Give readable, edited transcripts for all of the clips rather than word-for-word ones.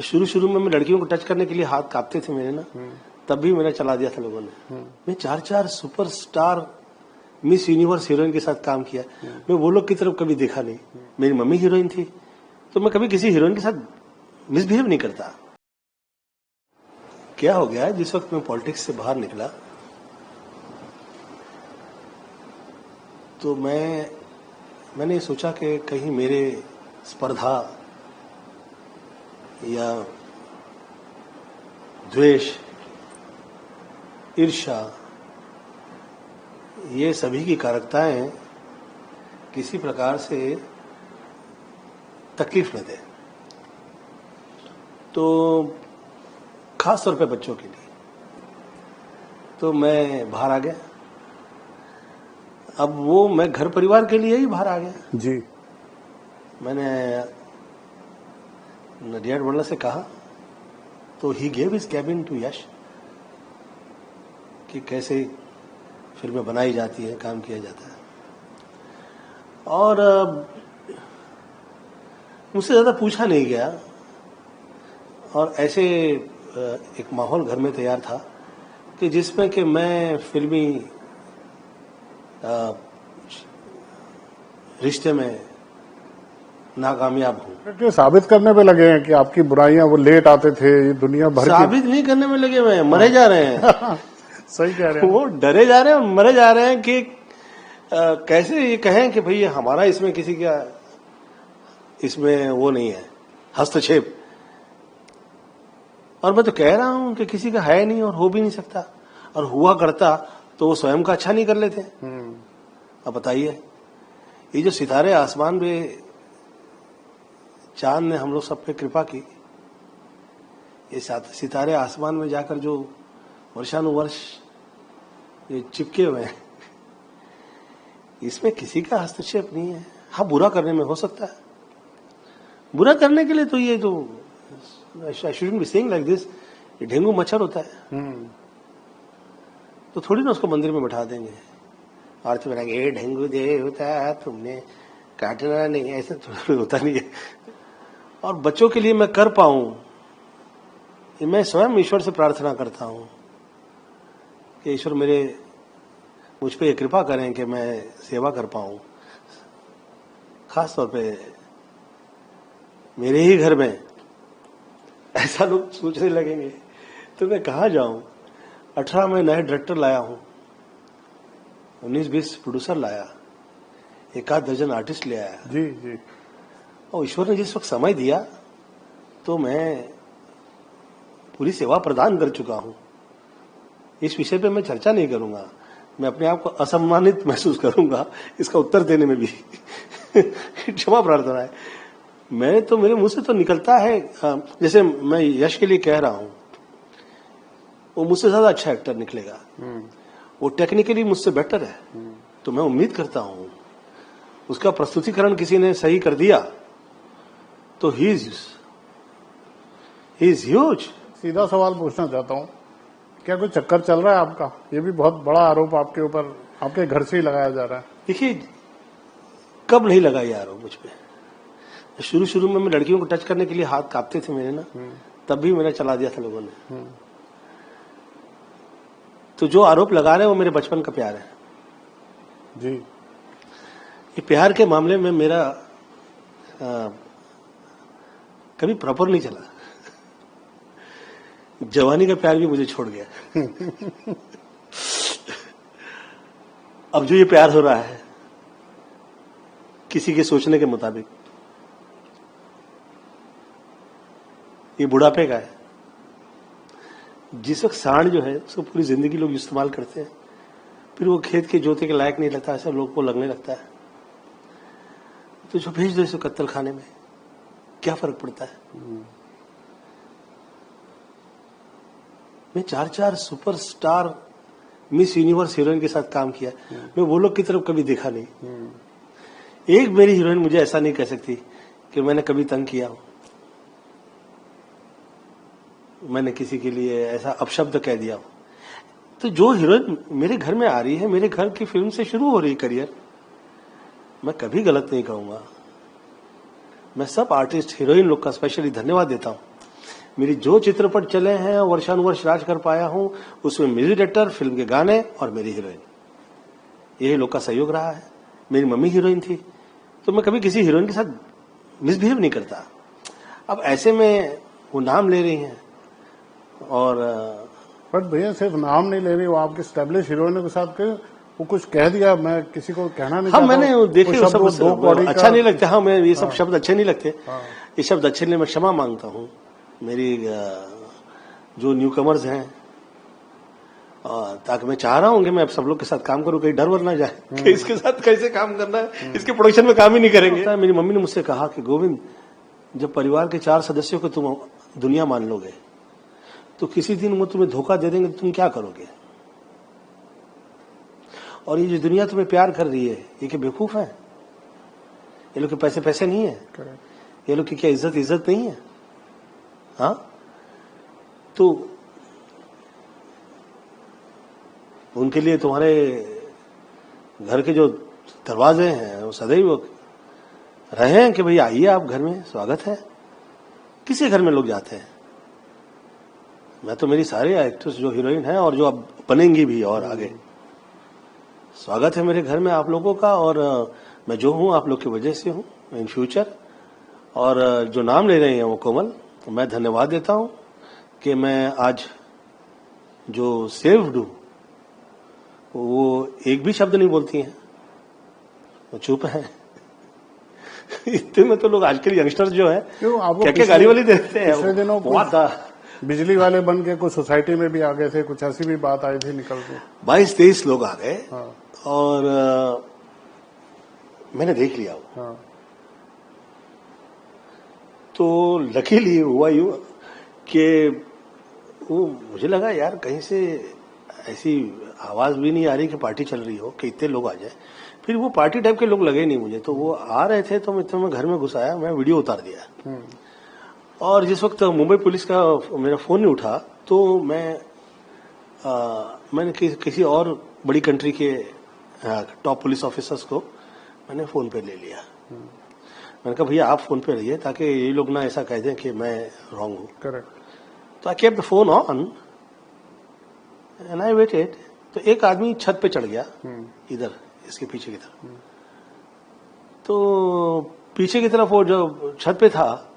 शुरू शुरू में मैं लड़कियों को टच करने के लिए हाथ कांपते थे मेरे ना, तब भी मेरा चला दिया था लोगों ने। मैं 4 सुपरस्टार मिस यूनिवर्स हीरोइन के साथ काम किया। मैं वो लोग की तरफ कभी देखा नहीं। मेरी मम्मी हीरोइन थी, तो मैं कभी किसी हीरोइन के साथ मिसबिहेव नहीं करता। क्या हो गया, जिस वक्त मैं पॉलिटिक्स से बाहर निकला तो मैंने सोचा कि कहीं मेरे स्पर्धा या द्वेष, ईर्ष्या, ये सभी की कारकताएं किसी प्रकार से तकलीफ न दे, तो खास तौर पे बच्चों के लिए। तो मैं बाहर आ गया। अब वो मैं घर परिवार के लिए ही बाहर आ गया जी। मैंने नडियाड मंडल से कहा, तो ही gave his cabin to Yash कि कैसे फिल्में बनाई जाती हैं, काम किया जाता है। और मुझसे ज्यादा पूछा नहीं गया, और ऐसे एक माहौल घर में तैयार था कि जिसमें कि मैं फिल्मी रिश्ते में नाकामयाब हूँ। साबित करने पे लगे हैं कि आपकी बुराइयां, वो लेट आते थे, ये दुनिया भर साबित नहीं करने में लगे हुए हैं, मरे जा रहे हैं। सही कह रहे हैं। वो डरे जा रहे हैं, मरे जा रहे हैं कि कैसे ये कहें कि भाई हमारा इसमें किसी का इसमें वो नहीं है, हस्तक्षेप। और मैं तो कह रहा हूं कि किसी का है नहीं और हो भी नहीं सकता, और हुआ करता तो वो स्वयं का अच्छा नहीं कर लेते। अब बताइए, ये जो सितारे आसमान पे, चांद ने हम लोग सब पे कृपा की, ये सितारे आसमान में जाकर जो वर्षानुवर्ष ये चिपके हुए हैं, इसमें किसी का हस्तक्षेप नहीं है। हाँ, बुरा करने में हो सकता है। बुरा करने के लिए तो ये जो I shouldn't be saying like this, ये डेंगू मच्छर होता है, तो थोड़ी ना उसको मंदिर में बैठा देंगे, आरती बनाएंगे, ये डेंगू देवता तुमने काटना नहीं, ऐसा थोड़ा होता नहीं है। और बच्चों के लिए मैं कर पाऊं, मैं स्वयं ईश्वर से प्रार्थना करता हूं कि ईश्वर मुझ पे कृपा करें कि मैं सेवा कर पाऊं। खास तौर पे मेरे ही घर में ऐसा लोग सोचने लगेंगे तो मैं कहाँ जाऊं। 18 में नए डायरेक्टर लाया हूं, 19-20 प्रोड्यूसर लाया, 1-8 दर्जन आर्टिस्ट ले आया। जी जी। और ईश्वर ने जिस वक्त समय दिया तो मैं पूरी सेवा प्रदान कर चुका हूं। इस विषय पे मैं चर्चा नहीं करूंगा, मैं अपने आप को असम्मानित महसूस करूंगा इसका उत्तर देने में भी। क्षमा प्रार्थना है। मैं तो, मेरे मुंह से तो निकलता है, जैसे मैं यश के लिए कह रहा हूं, वो मुझसे ज्यादा अच्छा एक्टर निकलेगा, वो टेक्निकली मुझसे बेटर है, तो मैं उम्मीद करता हूं उसका प्रस्तुतिकरण किसी ने सही कर दिया तो ही इज ह्यूज। सीधा सवाल पूछना चाहता हूँ, क्या कोई चक्कर चल रहा है आपका? ये भी बहुत बड़ा आरोप आपके ऊपर, आपके घर से ही लगाया जा रहा है। देखिए, कब नहीं लगा ये आरोप मुझ पे। शुरू शुरू में मैं लड़कियों को टच करने के लिए हाथ कांपते थे मेरे ना, तब भी मेरा चला दिया था लोगों ने। तो जो आरोप लगा रहे हैं वो मेरे बचपन का प्यार है जी। ये प्यार के मामले में मेरा कभी प्रॉपर नहीं चला। जवानी का प्यार भी मुझे छोड़ गया। अब जो ये प्यार हो रहा है किसी के सोचने के मुताबिक, ये बुढ़ापे का है। जिस वक्त सांड जो है उसको पूरी जिंदगी लोग इस्तेमाल करते हैं, फिर वो खेत के जोते के लायक नहीं लगता, ऐसा लोग को लगने लगता है, तो जो भेज दो इसको कत्ल खाने में, क्या फर्क पड़ता है। मैं 4 सुपरस्टार मिस यूनिवर्स हीरोइन के साथ काम किया, मैं वो लोग की तरफ कभी देखा नहीं। एक मेरी हीरोइन मुझे ऐसा नहीं कह सकती कि मैंने कभी तंग किया हो, मैंने किसी के लिए ऐसा अपशब्द कह दिया हो। तो जो हीरोइन मेरे घर में आ रही है, मेरे घर की फिल्म से शुरू हो रही करियर, मैं कभी गलत नहीं कहूंगा। मैं सब आर्टिस्ट, हीरोइन लोग का स्पेशली धन्यवाद देता हूं मेरी जो चित्रपट चले हैं वर्षानुवर्ष राज कर पाया हूं, उसमें म्यूजिक डायरेक्टर, फिल्म के गाने और मेरी हीरोइन, यही लोग का सहयोग रहा है। मेरी मम्मी हीरोइन थी, तो मैं कभी किसी हीरोइन के साथ मिसबिहेव नहीं करता। अब ऐसे में वो नाम ले रही हैं और बट भैया सिर्फ नाम नहीं ले रही, वो आपके स्टैब्लिश हीरोइनों के साथ वो कुछ कह दिया, मैं किसी को कहना नहीं हाँ, मैंने देखे वो सब अच्छा नहीं लगता। हाँ, मैं ये सब शब्द अच्छे नहीं लगते। ये शब्द अच्छे नहीं, मैं क्षमा मांगता हूँ। मेरी जो न्यू कमर्स हैं, ताकि मैं चाह रहा हूँ कि मैं अब सब लोग के साथ काम करूँ, कहीं डर वर ना जाए कि इसके साथ कैसे काम करना है, इसके प्रोडक्शन में काम ही नहीं करेंगे। मेरी मम्मी ने मुझसे कहा कि गोविंद, जब परिवार के 4 सदस्यों को तुम दुनिया मान लोगे तो किसी दिन वो तुम्हें धोखा दे देंगे तो तुम क्या करोगे? और ये जो दुनिया तुम्हें प्यार कर रही है, ये क्या बेवकूफ है? ये लोग के पैसे पैसे नहीं है, ये लोग की क्या इज्जत इज्जत नहीं है? हाँ, तो उनके लिए तुम्हारे घर के जो दरवाजे हैं वो सदैव रहे हैं कि भाई आइए, आप घर में स्वागत है। किसी घर में लोग जाते हैं? मैं तो मेरी सारे एक्ट्रेस जो हीरोइन हैं और जो अब बनेंगी भी और आगे, स्वागत है मेरे घर में आप लोगों का। और मैं जो हूं आप लोग की वजह से हूं इन फ्यूचर। और जो नाम ले रहे हैं वो कोमल, मैं धन्यवाद देता हूं कि मैं आज जो सेव्ड हूं, वो एक भी शब्द नहीं बोलती हैं, वो चुप है। इतने में तो लोग आजकल यंगस्टर्स जो है क्या क्या गाली वाली देते हैं। बिजली वाले बन के कुछ सोसाइटी में भी आ गए थे, कुछ ऐसी भी बात आई थी निकल के, 22-23 लोग आ गए। हाँ। और मैंने देख लिया वो। हाँ। तो लकीली हुआ यूं कि वो मुझे लगा यार कहीं से ऐसी आवाज भी नहीं आ रही कि पार्टी चल रही हो कि इतने लोग आ जाए। फिर वो पार्टी टाइप के लोग लगे नहीं मुझे, तो वो आ रहे थे तो मैं घर में घुस आया, मैं वीडियो उतार दिया। और जिस वक्त मुंबई पुलिस का मेरा फोन नहीं उठा तो मैंने किसी और बड़ी कंट्री के टॉप पुलिस ऑफिसर्स को मैंने फोन पे ले लिया। मैंने कहा भैया आप फोन पे रहिए ताकि ये लोग ना ऐसा कह दें कि मैं रॉन्ग हूँ। करेक्ट। तो I kept the phone on and I waited. तो एक आदमी छत पे चढ़ गया, इधर इसके पीछे की तरफ। तो पीछे की तरफ वो जो छत पे था,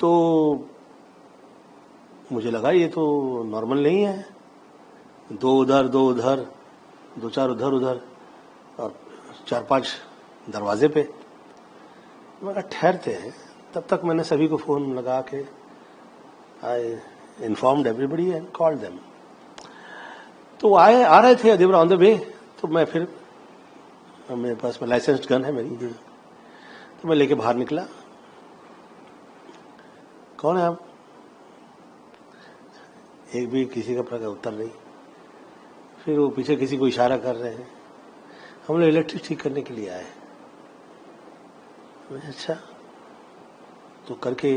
तो मुझे लगा ये तो नॉर्मल नहीं है, 2 उधर 2 उधर 2-4 उधर उधर और 4-5 दरवाजे पे। मैं ठहरते हैं, तब तक मैंने सभी को फोन लगा के I informed everybody and called them. तो आ रहे थे, दे वर ऑन द वे। तो मैं फिर मेरे पास में लाइसेंस्ड गन है मेरी, तो मैं लेके बाहर निकला। कौन है आप? एक भी किसी का प्रकार उत्तर नहीं। फिर वो पीछे किसी को इशारा कर रहे हैं, हम लोग इलेक्ट्रिक ठीक करने के लिए आए। अच्छा, तो करके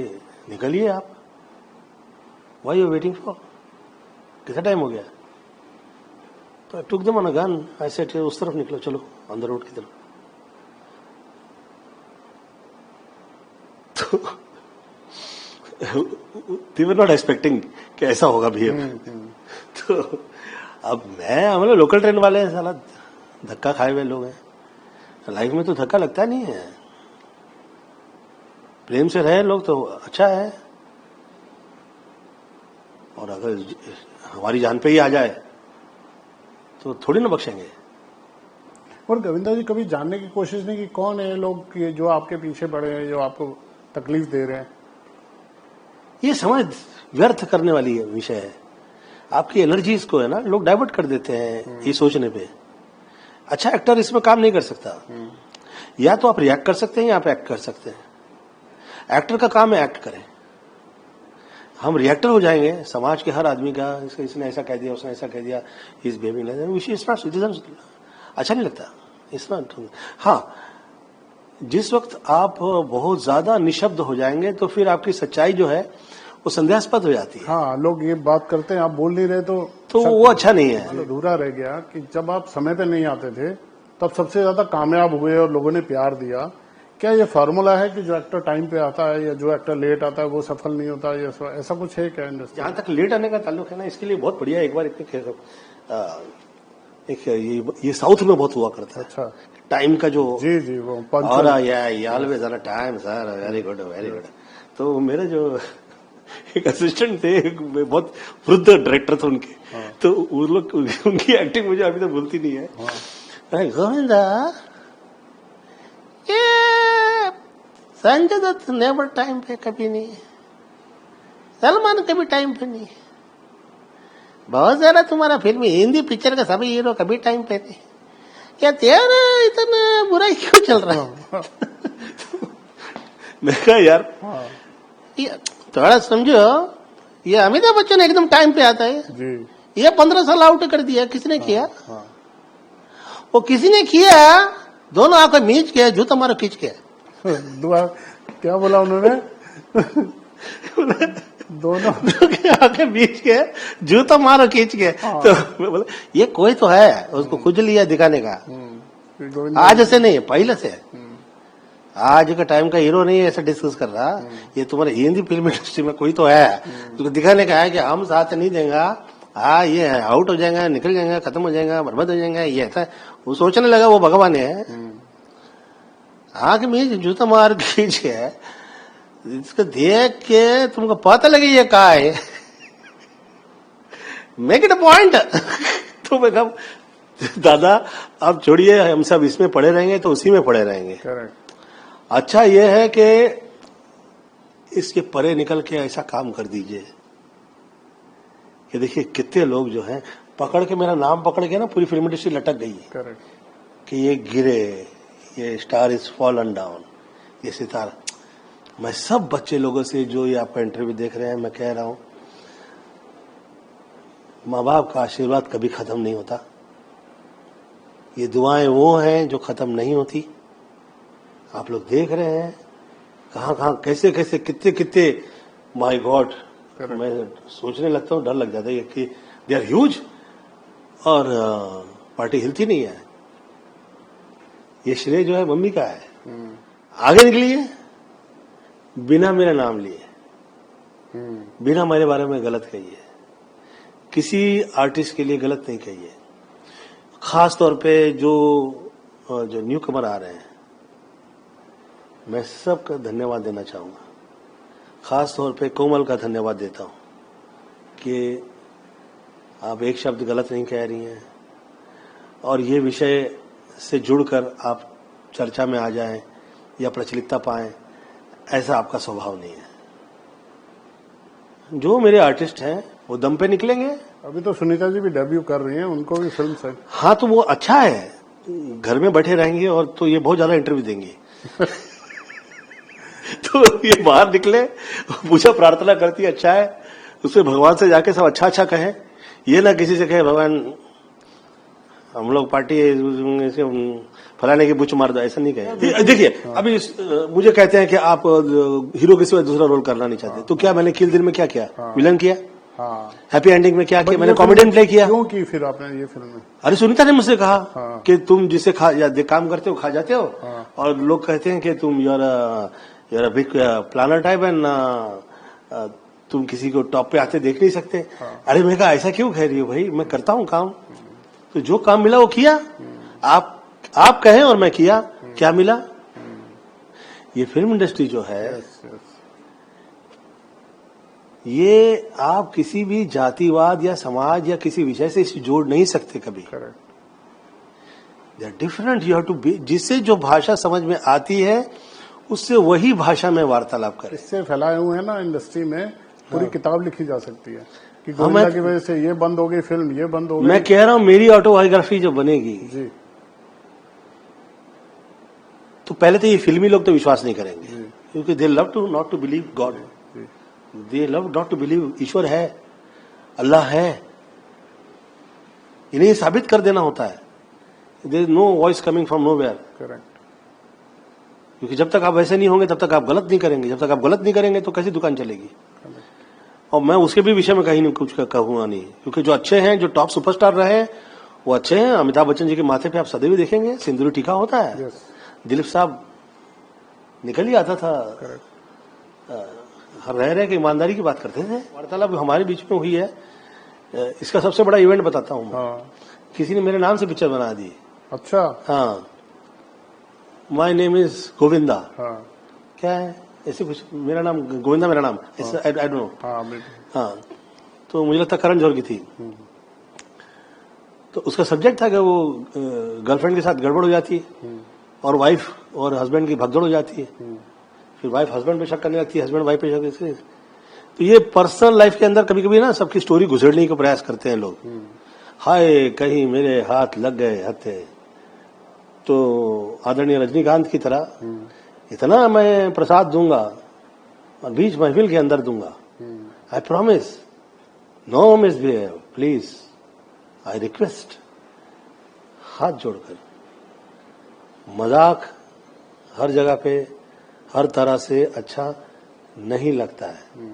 निकलिए आप। Why you waiting for? कितना टाइम हो गया? तो I took them on a gun, I said उस तरफ निकलो, चलो ऑन द रोड की तरफ। तो they were not expecting कि ऐसा होगा बिहेव। तो अब हम लोग लोकल ट्रेन वाले हैं, साला धक्का खाए हुए लोग हैं। लाइफ में तो धक्का लगता नहीं है, प्रेम से रहे लोग तो अच्छा है। और अगर हमारी जान पे ही आ जाए तो थोड़ी ना बख्शेंगे। और गोविंदा जी कभी जानने की कोशिश नहीं की कौन है लोग जो आपके पीछे पड़े हैं, जो आपको तकलीफ दे रहे हैं? ये समझ व्यर्थ करने वाली विषय है। आपकी एनर्जीज को है ना लोग डाइवर्ट कर देते हैं ये सोचने पे। अच्छा एक्टर इसमें काम नहीं कर सकता। या तो आप रिएक्ट कर सकते हैं या आप एक्ट कर सकते हैं। एक्टर का काम है एक्ट करें। हम रिएक्टर हो जाएंगे समाज के हर आदमी का, इसने ऐसा कह दिया, उसने ऐसा कह दिया, इस बिहेविंग अच्छा नहीं लगता। It's not. हाँ, जिस वक्त आप बहुत ज्यादा निशब्द हो जाएंगे तो फिर आपकी सच्चाई जो है वो संदेहास्पद हो जाती है। हाँ, लोग ये बात करते हैं, आप बोल नहीं रहे तो वो अच्छा नहीं है। अधूरा रह गया कि जब आप समय पे नहीं आते थे तब सबसे ज्यादा कामयाब हुए और लोगों ने प्यार दिया। क्या ये फॉर्मूला है कि जो एक्टर टाइम पे आता है या जो एक्टर लेट आता है वो सफल नहीं होता, या ऐसा कुछ है क्या इंडस्ट्री? जहां तक लेट आने का ताल्लुक है ना, इसके लिए बहुत बढ़िया एक बार एक ये साउथ में बहुत हुआ करता है। अच्छा, टाइम का जो जी जी, वो और always on time sir, very good very good. तो मेरे जो एक असिस्टेंट थे, एक बहुत वृद्ध डायरेक्टर थे उनके, तो वो लोग उनकी एक्टिंग मुझे अभी तक भूलती नहीं है। गोविंदा, ये संजय दत्त नेवर टाइम पे कभी नहीं, सलमान कभी टाइम पे नहीं, बहुत ज्यादा तुम्हारा फिल्म हिंदी पिक्चर का सभी हीरो कभी टाइम पे नहीं, क्या तेरा इतना बुरा क्यों चल रहा है? मैं कहा यार ये थोड़ा समझो, ये अमिताभ बच्चन एकदम टाइम पे आता है जी। ये 15 साल आउट कर दिया, किसने किया? वो किसी ने किया, दोनों आंखें मीच के जूता मारो खींच के। दुआ क्या बोला उन्होंने? दोनों आंखें मीच के जूता मारो खींच के। तो मैं बोला ये कोई तो है, उसको खुद लिया दिखाने का। आज से नहीं, पहले से। आज का टाइम का हीरो नहीं है ऐसा डिस्कस कर रहा, ये तुम्हारे हिंदी फिल्म इंडस्ट्री में कोई तो है, उसको दिखाने का है कि हम साथ नहीं देंगे, हाँ ये आउट हो जाएगा, निकल जाएगा, खत्म हो जाएगा, बर्बाद हो जाएगा, ये ऐसा। वो सोचने लगा वो भगवान है। आंख में जूता मार खींच के इसको देख के तुमको पता लगे ये कहा है, मेक इट अ पॉइंट। तो मैं कहा दादा आप छोड़िए, हम सब इसमें पड़े रहेंगे तो उसी में पड़े रहेंगे। करेक्ट। अच्छा ये है कि इसके परे निकल के ऐसा काम कर दीजिए कि देखिए कितने लोग जो हैं पकड़ के, मेरा नाम पकड़ के ना पूरी फिल्म इंडस्ट्री लटक गई है। करेक्ट। कि ये गिरे, ये स्टार इज फॉलन डाउन, ये सितारा। मैं सब बच्चे लोगों से जो ये आपका इंटरव्यू देख रहे हैं, मैं कह रहा हूं माँ बाप का आशीर्वाद कभी खत्म नहीं होता। ये दुआएं वो हैं जो खत्म नहीं होती। आप लोग देख रहे हैं कहां कहां कैसे कैसे कितने कितने, माय गॉड, मैं सोचने लगता हूं, डर लग जाता है कि दे आर ह्यूज और पार्टी हिलती नहीं है। ये श्रेय जो है मम्मी का है। आगे निकलिए बिना मेरा नाम लिए, बिना मेरे बारे में गलत कहिए, किसी आर्टिस्ट के लिए गलत नहीं कहिए। खास तौर पे जो न्यू कमर आ रहे हैं, मैं सबका धन्यवाद देना चाहूंगा। खास तौर पे कोमल का धन्यवाद देता हूं कि आप एक शब्द गलत नहीं कह रही हैं और ये विषय से जुड़कर आप चर्चा में आ जाएं या प्रचलितता पाएं, ऐसा आपका स्वभाव नहीं है। जो मेरे आर्टिस्ट हैं वो दम पे निकलेंगे। अभी तो सुनीता जी भी डेब्यू कर रही हैं, उनको भी फिल्म से। हाँ तो वो अच्छा है, घर में बैठे रहेंगे और तो ये बहुत ज्यादा इंटरव्यू देंगे। तो ये बाहर निकले, पूजा प्रार्थना करती है, अच्छा है, उसमें भगवान से जाके सब अच्छा अच्छा कहें, ये ना किसी से कहे भगवान हम लोग पार्टी फलाने की बुच मार दो, ऐसा नहीं कहे। देखिए अभी मुझे कहते हैं कि आप हीरो के सिवा दूसरा रोल करना नहीं चाहते, तो क्या मैंने किल दिल में क्या किया? विलन किया। हैप्पी एंडिंग में क्या किया? मैंने कॉमेडियन प्ले किया। क्यों की फिर आपने ये फिल्म में? अरे सुनीता ने मुझसे कहा कि तुम जिसे काम करते हो खा जाते हो, और लोग कहते हैं कि तुम your big planner type and तुम किसी को टॉप पे आते देख नहीं सकते। अरे मैं कहा ऐसा क्यों कह रही हो भाई, मैं करता हूँ काम, तो जो काम मिला वो किया। आप कहें और मैं किया, क्या मिला? ये फिल्म इंडस्ट्री जो है, ये आप किसी भी जातिवाद या समाज या किसी विषय से इसे जोड़ नहीं सकते कभी। They are different, you have to be, जिससे जो भाषा समझ में आती है उससे वही भाषा में वार्तालाप करें। इससे फैलाए हुए हैं ना इंडस्ट्री में, पूरी किताब लिखी जा सकती है कि गोविंदा की वजह से ये बंद हो गई फिल्म, ये बंद हो गई। मैं कह रहा हूं मेरी ऑटोबायोग्राफी जो बनेगी जी, तो पहले तो ये फिल्मी लोग तो विश्वास नहीं करेंगे, क्योंकि they love to not to believe God, they love not to believe ईश्वर है, अल्लाह है। इन्हें साबित कर देना होता है। There is no voice coming from nowhere. Correct. क्योंकि जब तक आप वैसे नहीं होंगे तब तक आप गलत नहीं करेंगे, जब तक आप गलत नहीं करेंगे तो कैसी दुकान चलेगी। और मैं उसके भी विषय में कहीं नहीं कुछ कहूंगा नहीं, क्योंकि जो अच्छे हैं, जो टॉप सुपरस्टार रहे हैं वो अच्छे हैं। अमिताभ बच्चन जी के माथे पे आप सदैव देखेंगे सिंदूरी टीका होता है। दिलीप साहब निकल ही आता था। रह के ईमानदारी की बात करते थे। वार्तालाप हमारे बीच में हुई है। इसका सबसे बड़ा इवेंट बताता हूँ। हाँ। किसी ने मेरे नाम से पिक्चर बना दी। अच्छा। हाँ, माई नेम इज गोविंदा। हाँ। क्या है ऐसे कुछ, मेरा नाम गोविंदा, मेरा नाम आई डोंट नो। हाँ, तो मुझे लगता करण जौहर की थी। तो उसका सब्जेक्ट था कि वो गर्लफ्रेंड के साथ गड़बड़ हो जाती है और वाइफ और हस्बैंड की भगदड़ हो जाती है। फिर वाइफ हस्बैंड पे शक करने लगती है, हस्बैंड वाइफ पे शक करते हैं। तो ये पर्सनल लाइफ के अंदर कभी कभी ना सबकी स्टोरी घुसेड़ने का प्रयास करते हैं लोग। हाय कहीं मेरे हाथ लग गए हथे। तो आदरणीय रजनीकांत की तरह इतना मैं प्रसाद दूंगा और बीच महफिल के अंदर दूंगा। I promise, no misbehave please, I request. हाथ जोड़कर। मजाक हर जगह पे हर तरह से अच्छा नहीं लगता है।